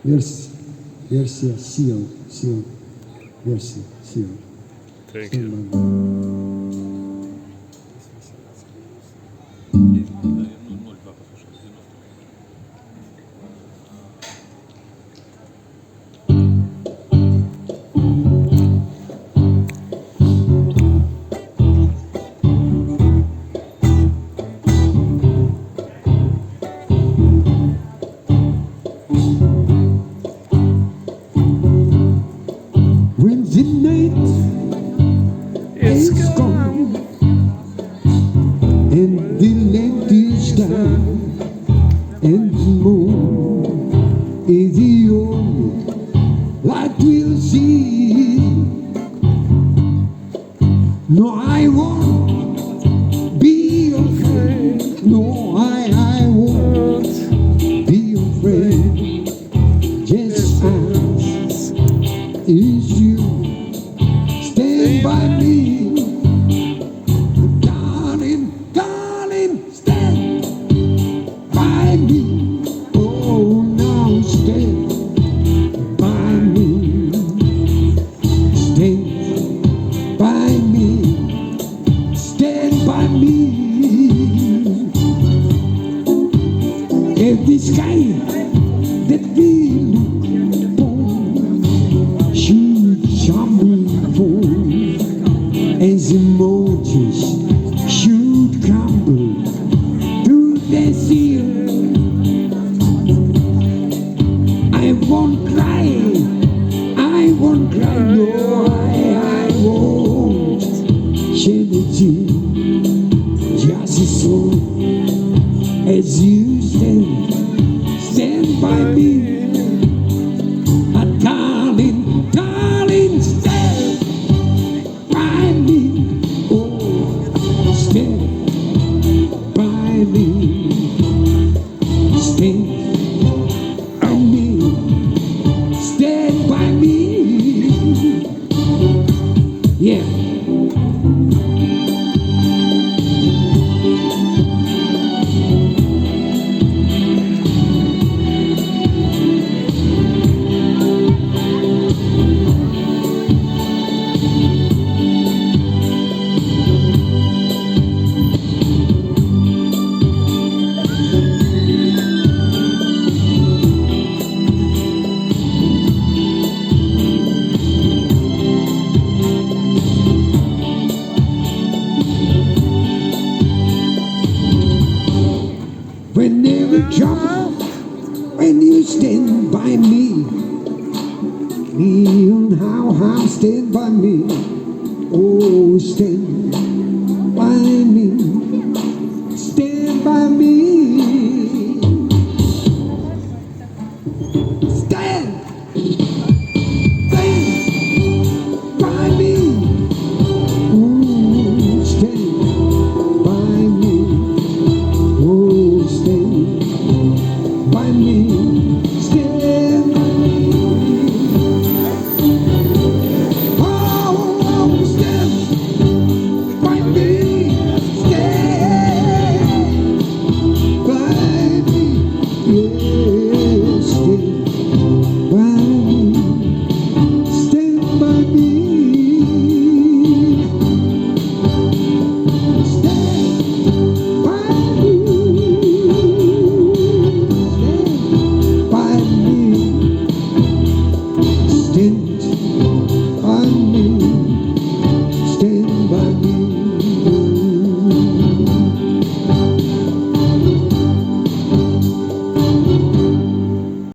Merci. Merci. Sion. Sion. Merci. Sion. Thank you. When the night is gone and the light is down and the moon is the only light we'll see. No, I won't be afraid. No, I won't be afraid. Just as is you. Stand by me, darling, darling, stand by me. Oh, now stand by me, stand by me, stand by me. If the sky that we look for should crumble as emojis should crumble to the sea. I won't cry, I won't cry, no, I won't shed a tear. Just as long as you stand by me. Darling, darling, stand by me. Oh, stand by me. Stand by me. Stand by me. Yeah. Whenever trouble, when you stand by me, on how stand by me. Oh, stand by me, stand by me, stand, stand by me. Oh, stand by me. Oh, stand by me, stand by me. Oh, stand by me, stand by me. Yes, stand by me, stand by me. Stand by me. Stand by me, stand by me.